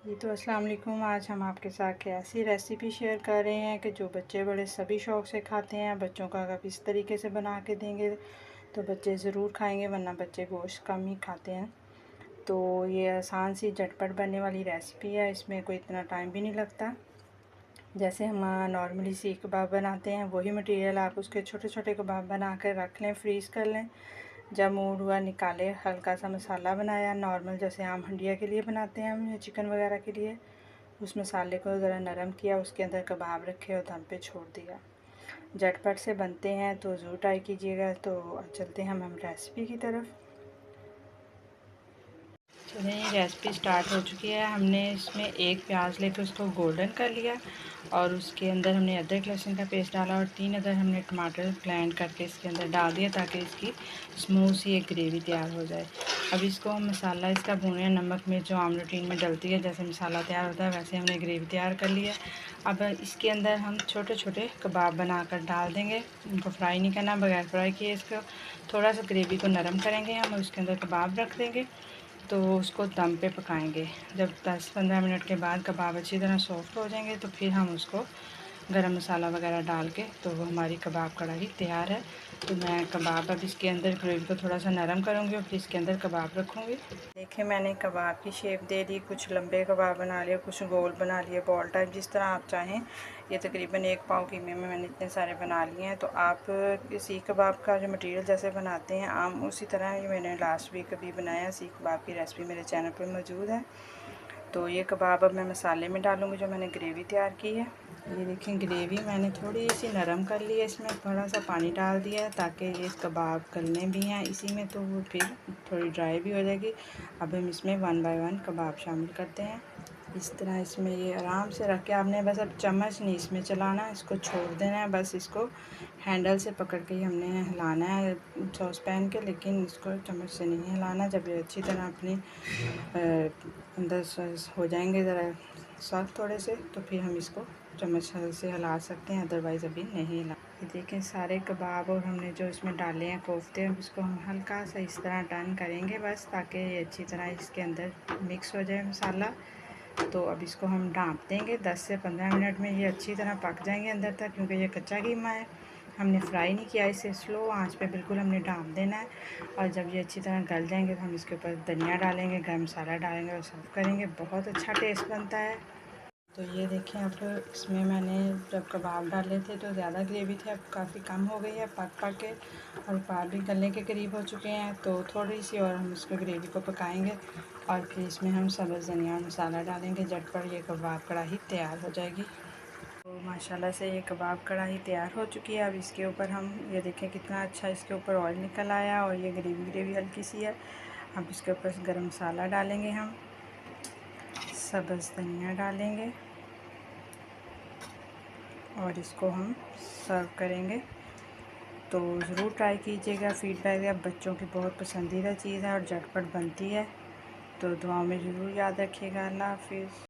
जी तो अस्सलाम वालेकुम। आज हम आपके साथ ऐसी रेसिपी शेयर कर रहे हैं कि जो बच्चे बड़े सभी शौक़ से खाते हैं। बच्चों का अगर इस तरीके से बना के देंगे तो बच्चे ज़रूर खाएंगे, वरना बच्चे गोश्त कम ही खाते हैं। तो ये आसान सी झटपट बनने वाली रेसिपी है, इसमें कोई इतना टाइम भी नहीं लगता। जैसे हम नॉर्मली सीख कबाब बनाते हैं वही मटेरियल आप उसके छोटे छोटे कबाब बना कर रख लें, फ्रीज़ कर लें। जब मूड हुआ निकाले, हल्का सा मसाला बनाया नॉर्मल, जैसे आम हंडिया के लिए बनाते हैं हम या चिकन वगैरह के लिए। उस मसाले को ज़रा नरम किया, उसके अंदर कबाब रखे और दम पे छोड़ दिया। झटपट से बनते हैं तो ज़रूर ट्राई कीजिएगा। तो चलते हैं हम रेसिपी की तरफ। चलिए रेसिपी स्टार्ट हो चुकी है। हमने इसमें एक प्याज लेकर उसको गोल्डन कर लिया और उसके अंदर हमने अदरक लहसुन का पेस्ट डाला और 3 अदर हमने टमाटर ब्लेंड करके इसके अंदर डाल दिया ताकि इसकी स्मूथ सी एक ग्रेवी तैयार हो जाए। अब इसको हम मसाला इसका भूने, नमक मिर्च जो आम रूटीन में डलती है, जैसे मसाला तैयार होता है वैसे हमने ग्रेवी तैयार कर लिया। अब इसके अंदर हम छोटे छोटे कबाब बनाकर डाल देंगे। उनको फ्राई नहीं करना, बगैर फ्राई किए इसको थोड़ा सा ग्रेवी को नरम करेंगे हम और उसके अंदर कबाब रख देंगे। तो उसको दम पे पकाएंगे। जब 10-15 मिनट के बाद कबाब अच्छी तरह सॉफ्ट हो जाएंगे तो फिर हम उसको गरम मसाला वगैरह डाल के, तो वो हमारी कबाब कढ़ाई तैयार है। तो मैं कबाब अब इसके अंदर ग्रेवी को थोड़ा सा नरम करूँगी और फिर इसके अंदर कबाब रखूँगी। देखिए मैंने कबाब की शेप दे दी, कुछ लंबे कबाब बना लिए, कुछ गोल बना लिए, बॉल टाइप, जिस तरह आप चाहें। ये तकरीबन 1 पाव कीमे में मैंने इतने सारे बना लिए हैं। तो आप सीख कबाब का जो मटेरियल जैसे बनाते हैं आम, उसी तरह ये मैंने लास्ट वीक अभी बनाया। सीख कबाब की रेसिपी मेरे चैनल पर मौजूद है। तो ये कबाब अब मैं मसाले में डालूँगी जो मैंने ग्रेवी तैयार की है। ये देखें ग्रेवी मैंने थोड़ी सी नरम कर ली है, इसमें थोड़ा सा पानी डाल दिया है ताकि ये कबाब गलने भी हैं इसी में, तो वो फिर थोड़ी ड्राई भी हो जाएगी। अब हम इसमें 1 बाय 1 कबाब शामिल करते हैं। इस तरह इसमें ये आराम से रख के, आपने बस अब चम्मच नहीं इसमें चलाना, इसको छोड़ देना है। बस इसको हैंडल से पकड़ के ही हमने हिलाना है सॉस पैन के, लेकिन इसको चम्मच से नहीं हिलाना। जब ये अच्छी तरह अपनी अंदर हो जाएंगे ज़रा सॉफ्ट थोड़े से, तो फिर हम इसको चम्मच से हिला सकते हैं, अदरवाइज़ अभी नहीं हिला। ये देखें सारे कबाब और हमने जो इसमें डाले हैं कोफ्ते, अब इसको हम हल्का सा इस तरह टर्न करेंगे बस, ताकि ये अच्छी तरह इसके अंदर मिक्स हो जाए मसाला। तो अब इसको हम ढाँप देंगे 10 से 15 मिनट में। ये अच्छी तरह पक जाएंगे अंदर तक, क्योंकि ये कच्चा कीमा है, हमने फ्राई नहीं किया। इसे स्लो आंच पे बिल्कुल हमने ढाँप देना है। और जब ये अच्छी तरह गल जाएंगे तो हम इसके ऊपर धनिया डालेंगे, गरम मसाला डालेंगे और सर्व करेंगे। बहुत अच्छा टेस्ट बनता है। तो ये देखें अब इसमें मैंने जब कबाब डाले थे तो ज़्यादा ग्रेवी थी, अब काफ़ी कम हो गई है पक पक के, और कबाब भी गलने के करीब हो चुके हैं। तो थोड़ी सी और हम इसको ग्रेवी को पकाएंगे और फिर इसमें हम सब्ज़ धनिया और मसाला डालेंगे। झटपट ये कबाब कढ़ाई तैयार हो जाएगी। तो माशाल्लाह से ये कबाब कढ़ाई तैयार हो चुकी है। अब इसके ऊपर हम ये देखें कितना अच्छा इसके ऊपर ऑयल निकल आया और ये ग्रेवी ग्रेवी हल्की सी है। अब इसके ऊपर गरम मसाला डालेंगे, हम सब्ज़ धनिया डालेंगे और इसको हम सर्व करेंगे। तो ज़रूर ट्राई कीजिएगा। फ़ीडबैक है, बच्चों की बहुत पसंदीदा चीज़ है और झटपट बनती है। तो दुआओं में ज़रूर याद रखिएगा। अल्लाह हाफ़िज़।